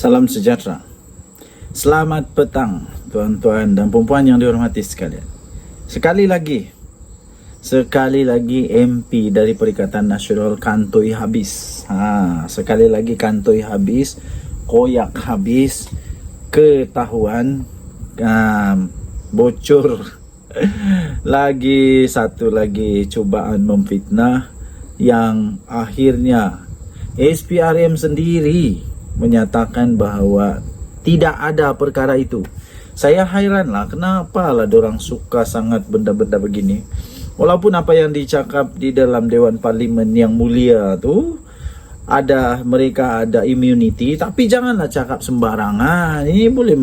Salam sejahtera. Selamat petang tuan-tuan dan puan-puan yang dihormati sekalian. Sekali lagi MP dari Perikatan Nasional kantoi habis. Sekali lagi kantoi habis, koyak habis, ketahuan, bocor. Satu lagi cubaan memfitnah yang akhirnya SPRM sendiri menyatakan bahawa tidak ada perkara itu. Saya hairanlah kenapa lah dorang suka sangat benda-benda begini. Walaupun apa yang dicakap di dalam Dewan Parlimen yang mulia tu mereka ada immunity, tapi janganlah cakap sembarangan. Ini boleh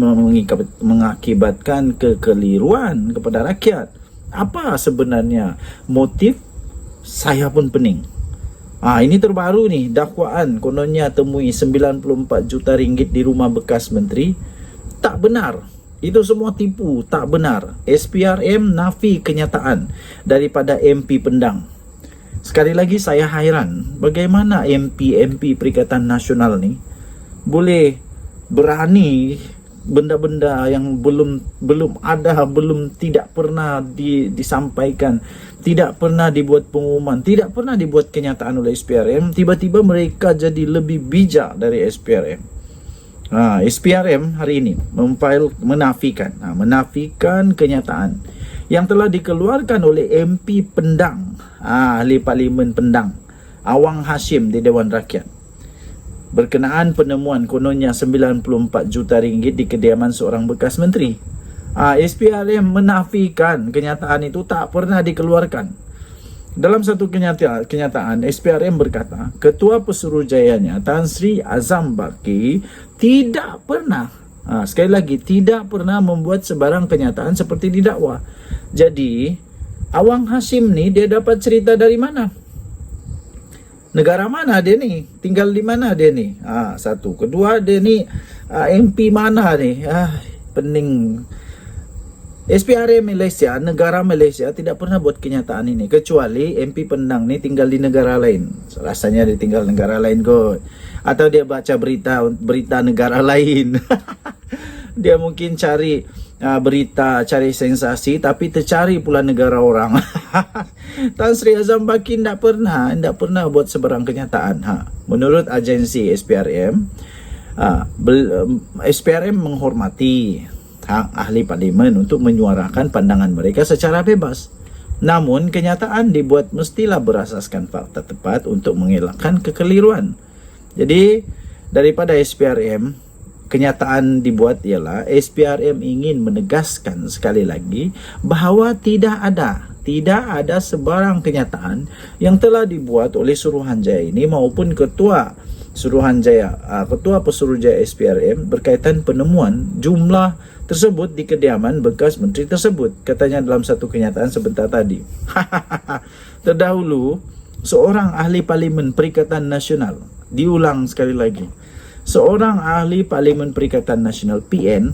mengakibatkan kekeliruan kepada rakyat. Apa sebenarnya motif? Saya pun pening. Ini terbaru nih, dakwaan kononnya temui 94 juta ringgit di rumah bekas menteri. Tak benar. Itu semua tipu, tak benar. SPRM nafi kenyataan daripada MP Pendang. Sekali lagi saya hairan bagaimana MP Perikatan Nasional ni boleh berani benda-benda yang belum tidak pernah disampaikan, tidak pernah dibuat pengumuman, tidak pernah dibuat kenyataan oleh SPRM. Tiba-tiba mereka jadi lebih bijak dari SPRM. SPRM hari ini menafikan kenyataan yang telah dikeluarkan oleh MP Pendang, ahli Parlimen Pendang, Awang Hashim di Dewan Rakyat, berkenaan penemuan kononnya 94 juta ringgit di kediaman seorang bekas menteri. SPRM menafikan kenyataan itu tak pernah dikeluarkan. Dalam satu kenyataan, SPRM berkata, Ketua Pesuruhjayanya Tan Sri Azam Baki tidak pernah, sekali lagi, tidak pernah membuat sebarang kenyataan seperti didakwa. Jadi, Awang Hashim ni dia dapat cerita dari mana? Negara mana dia ni? Tinggal di mana dia ni? Satu. Kedua, dia ni MP mana ni? Pening. SPRM Malaysia, negara Malaysia tidak pernah buat kenyataan ini. Kecuali MP Pendang ni tinggal di negara lain. Rasanya dia tinggal negara lain kot. Atau dia baca berita negara lain. Dia mungkin cari berita, cari sensasi, tapi tercari pula negara orang. Tan Sri Azam Baki tidak pernah buat sebarang kenyataan. Menurut agensi SPRM, SPRM menghormati hak ahli parlimen untuk menyuarakan pandangan mereka secara bebas. Namun kenyataan dibuat mestilah berasaskan fakta tepat untuk mengelakkan kekeliruan. Jadi daripada SPRM, kenyataan dibuat ialah SPRM ingin menegaskan sekali lagi bahawa tidak ada sebarang kenyataan yang telah dibuat oleh Suruhanjaya ini maupun Ketua Pesuruhjaya SPRM berkaitan penemuan jumlah tersebut di kediaman bekas menteri tersebut, katanya dalam satu kenyataan sebentar tadi. Terdahulu, seorang ahli Parlimen Perikatan Nasional, diulang sekali lagi, seorang ahli Parlimen Perikatan Nasional PN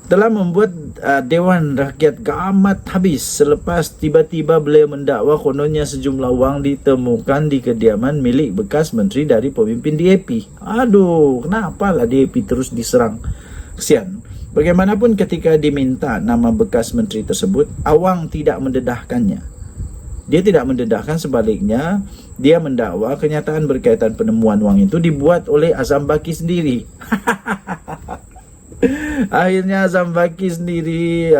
telah membuat Dewan Rakyat gamat habis selepas tiba-tiba beliau mendakwa kononnya sejumlah wang ditemukan di kediaman milik bekas menteri dari pemimpin DAP. Kenapalah DAP terus diserang? Kesian. Bagaimanapun ketika diminta nama bekas menteri tersebut, Awang tidak mendedahkannya. Dia tidak mendedahkan, sebaliknya dia mendakwa kenyataan berkaitan penemuan wang itu dibuat oleh Azam Baki sendiri. Akhirnya Azam Baki sendiri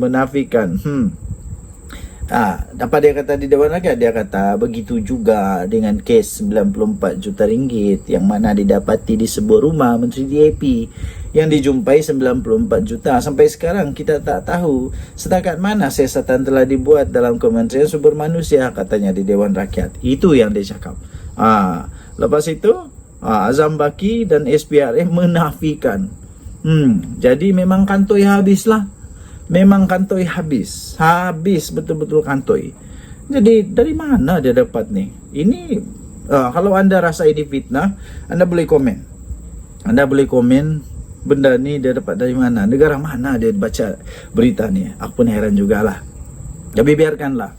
menafikan. Dapat dia kata di Dewan Rakyat, dia kata begitu juga dengan kes 94 juta ringgit yang mana didapati di sebuah rumah menteri DAP yang dijumpai 94 juta. Sampai sekarang kita tak tahu setakat mana siasatan telah dibuat dalam Kementerian Sumber Manusia, katanya di Dewan Rakyat. Itu yang dia cakap. Lepas itu Azam Baki dan SPRM menafikan. Jadi memang kantoi habislah. Memang kantoi habis betul-betul kantoi. Jadi dari mana dia dapat nih? Ini kalau anda rasa ini fitnah, anda boleh komen benda ni dia dapat dari mana, negara mana dia baca berita ni. Aku pun heran jugalah. Tapi biarkanlah.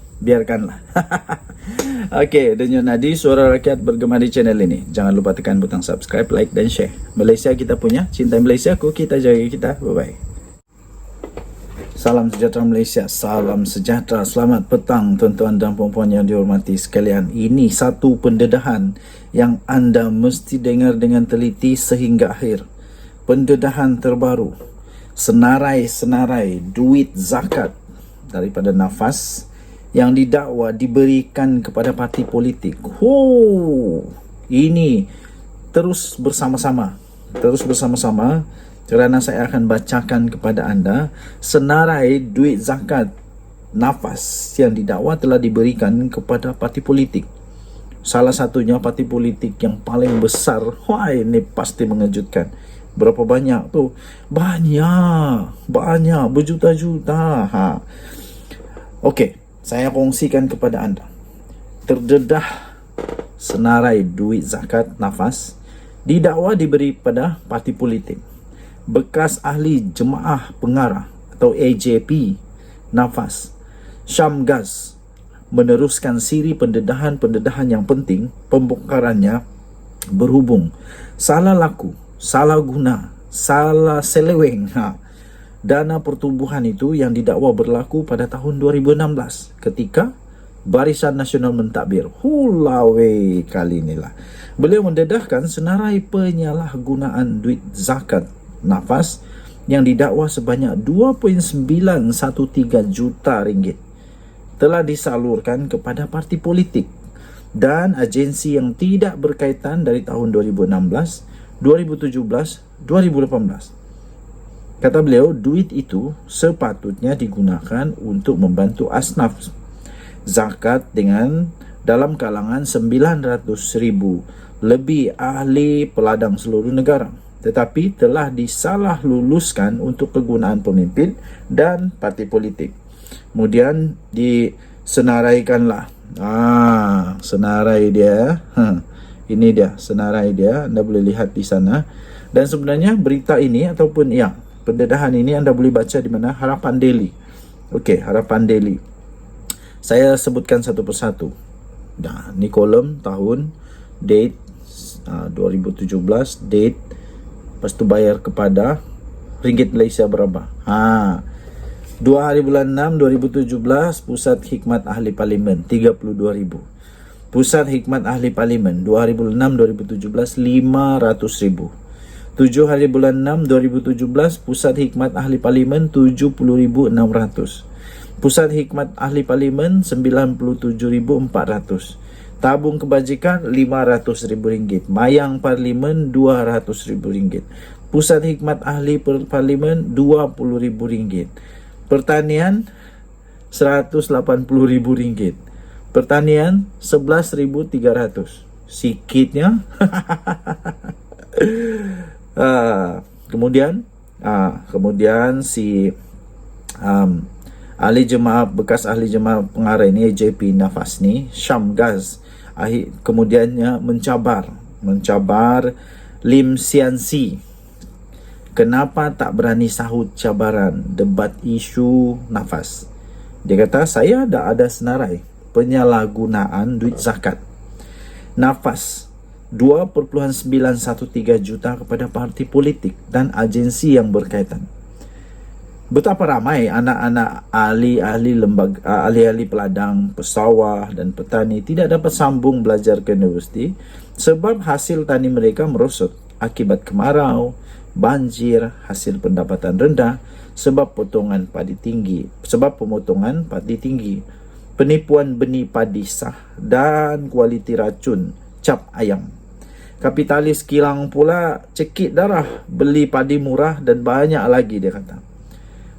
Okey, Denyut Nadi, Suara Rakyat bergema di channel ini. Jangan lupa tekan butang subscribe, like dan share. Malaysia kita punya, cinta Malaysia ku, kita jaga kita. Bye-bye. Salam sejahtera Malaysia, salam sejahtera. Selamat petang tuan-tuan dan puan-puan yang dihormati sekalian. Ini satu pendedahan yang anda mesti dengar dengan teliti sehingga akhir. Pendedahan terbaru, senarai-senarai duit zakat daripada nafas yang didakwa diberikan kepada parti politik. Ini terus bersama-sama kerana saya akan bacakan kepada anda senarai duit zakat nafas yang didakwa telah diberikan kepada parti politik. Salah satunya parti politik yang paling besar. Wah, ini pasti mengejutkan. Berapa banyak tu? Banyak, berjuta-juta. Okey, saya kongsikan kepada anda. Terdedah senarai duit zakat nafas didakwa diberi pada parti politik. Bekas ahli jemaah pengarah atau AJP nafas Syamgaz meneruskan siri pendedahan yang penting. Pembongkarannya berhubung salah laku, salah guna, salah seleweng dana pertubuhan itu yang didakwa berlaku pada tahun 2016 ketika Barisan Nasional mentadbir. Hulawe kali inilah beliau mendedahkan senarai penyalahgunaan duit zakat nafas yang didakwa sebanyak 2.913 juta ringgit telah disalurkan kepada parti politik dan agensi yang tidak berkaitan dari tahun 2016, 2017, 2018. Kata beliau, duit itu sepatutnya digunakan untuk membantu asnaf zakat dengan dalam kalangan 900,000 lebih ahli peladang seluruh negara, tetapi telah disalah luluskan untuk kegunaan pemimpin dan parti politik. Kemudian disenaraikanlah. Senarai dia. Ini dia senarai dia. Anda boleh lihat di sana. Dan sebenarnya berita ini ataupun pendedahan ini anda boleh baca di mana? Harapan Daily. Okey, Harapan Daily. Saya sebutkan satu persatu. Nah, ni kolom tahun, date 2017, date, lepas tu bayar kepada ringgit Malaysia berapa? 2 hari bulan 6 2017, Pusat Hikmat Ahli Parlimen 32,000. Pusat Hikmat Ahli Parlimen 2 hari bulan 6 2017 500,000. 7 hari bulan 6 2017, Pusat Hikmat Ahli Parlimen 70,600. Pusat Hikmat Ahli Parlimen 97,400. Tabung kebajikan RM500,000. Mayang Parlimen RM200,000. Pusat Hikmat Ahli Parlimen RM20,000. Pertanian RM180,000. Pertanian RM11,300. Sikitnya. Kemudian si ahli jemaah, bekas ahli jemaah pengarah ini, AJP nafas ni, Syamgaz, kemudiannya mencabar Lim Sian Si. Kenapa tak berani sahut cabaran debat isu nafas? Dia kata, saya dah ada senarai penyalahgunaan duit zakat nafas 2.913 juta kepada parti politik dan agensi yang berkaitan. Betapa ramai anak-anak ahli-ahli lembaga, ahli-ahli peladang, pesawah dan petani tidak dapat sambung belajar ke universiti sebab hasil tani mereka merosot akibat kemarau, banjir, hasil pendapatan rendah sebab pemotongan padi tinggi, penipuan benih padi sah dan kualiti racun cap ayam. Kapitalis kilang pula cekik darah beli padi murah dan banyak lagi, dia kata.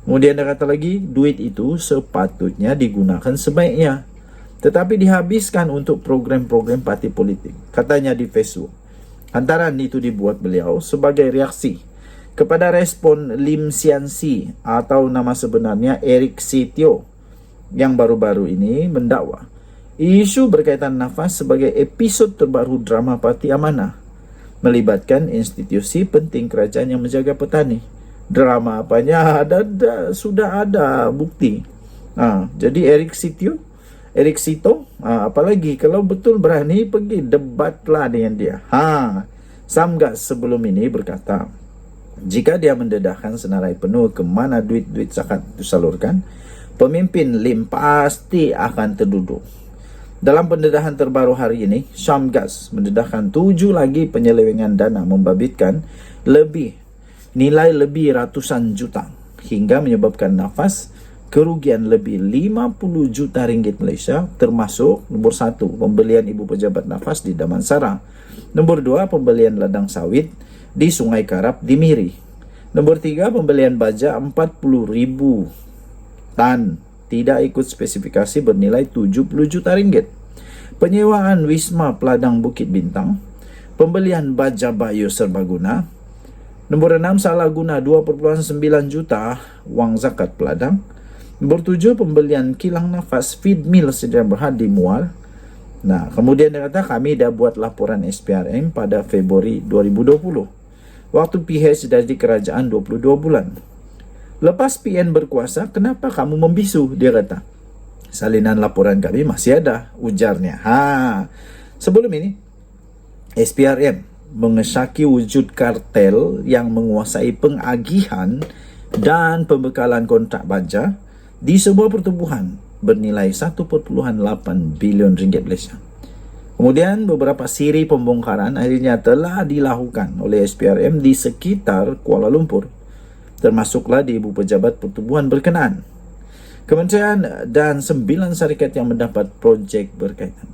Kemudian dia kata lagi, duit itu sepatutnya digunakan sebaiknya, tetapi dihabiskan untuk program-program parti politik, katanya di Facebook. Hantaran itu dibuat beliau sebagai reaksi kepada respon Lim Sian Si atau nama sebenarnya Eric Sitio yang baru-baru ini mendakwa isu berkaitan nafas sebagai episod terbaru drama Parti Amanah melibatkan institusi penting kerajaan yang menjaga petani. Drama apanya? Sudah ada bukti. Jadi Eric Sitio Eric Sito, apalagi kalau betul berani pergi debatlah dengan dia. Samgas sebelum ini berkata, jika dia mendedahkan senarai penuh ke mana duit-duit zakat disalurkan, pemimpin LIM pasti akan terduduk. Dalam pendedahan terbaru hari ini, Syamgas mendedahkan 7 lagi penyelewengan dana membabitkan nilai lebih ratusan juta hingga menyebabkan nafas kerugian lebih 50 juta ringgit Malaysia, termasuk nombor 1, pembelian ibu pejabat nafas di Damansara. Nombor 2, pembelian ladang sawit di Sungai Karap di Miri. Nombor 3, pembelian baja 40,000 tan tidak ikut spesifikasi bernilai 70 juta ringgit. Penyewaan Wisma Peladang Bukit Bintang, pembelian baja Bayu Serbaguna. Nombor 6, salah guna 2.9 juta wang zakat Peladang. Nombor 7, pembelian kilang nafas feed mill Sdn Bhd di Muar. Nah, kemudian dia kata kami dah buat laporan SPRM pada Februari 2020. Waktu PH dari kerajaan 22 bulan. Lepas PN berkuasa, kenapa kamu membisu? Dia kata. Salinan laporan kami masih ada, ujarnya. Sebelum ini, SPRM mengesaki wujud kartel yang menguasai pengagihan dan pembekalan kontrak baja di sebuah pertubuhan bernilai 1.8 bilion ringgit Malaysia. Kemudian beberapa siri pembongkaran akhirnya telah dilakukan oleh SPRM di sekitar Kuala Lumpur, termasuklah di ibu pejabat pertubuhan berkenaan, kementerian dan 9 syarikat yang mendapat projek berkaitan.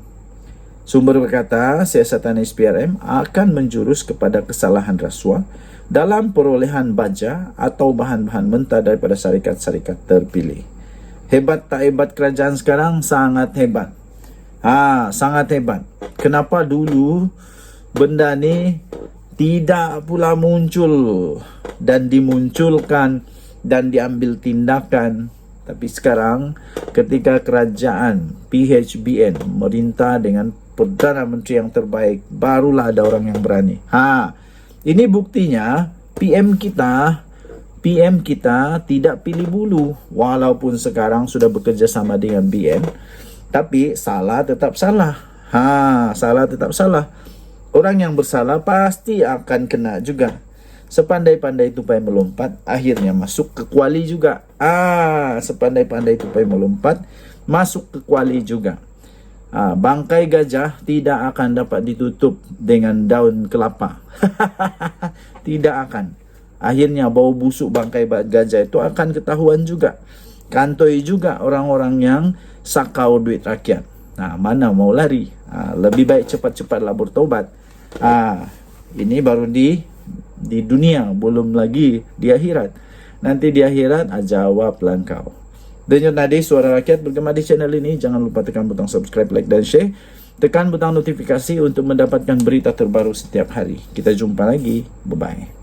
Sumber berkata, siasatan SPRM akan menjurus kepada kesalahan rasuah dalam perolehan baja atau bahan-bahan mentah daripada syarikat-syarikat terpilih. Hebat tak hebat kerajaan sekarang? Sangat hebat. Sangat hebat. Kenapa dulu benda ni tidak pula muncul dan dimunculkan dan diambil tindakan? Tapi sekarang ketika kerajaan PHBN merintah dengan Perdana Menteri yang terbaik, barulah ada orang yang berani. Ini buktinya PM kita tidak pilih bulu. Walaupun sekarang sudah bekerja sama dengan BN, tapi salah tetap salah. Salah tetap salah. Orang yang bersalah pasti akan kena juga. Sepandai-pandai tupai melompat, akhirnya masuk ke kuali juga. Sepandai-pandai tupai melompat, masuk ke kuali juga. Bangkai gajah tidak akan dapat ditutup dengan daun kelapa. Tidak akan. Akhirnya bau busuk bangkai gajah itu akan ketahuan juga. Kantoi juga orang-orang yang sakau duit rakyat. Mana mau lari? Lebih baik cepat-cepatlah bertobat. Ini baru di dunia, belum lagi di akhirat. Nanti di akhirat, jawablah engkau. Denyut Nadi Suara Rakyat bergema di channel ini. Jangan lupa tekan butang subscribe, like dan share. Tekan butang notifikasi untuk mendapatkan berita terbaru setiap hari. Kita jumpa lagi. Bye-bye.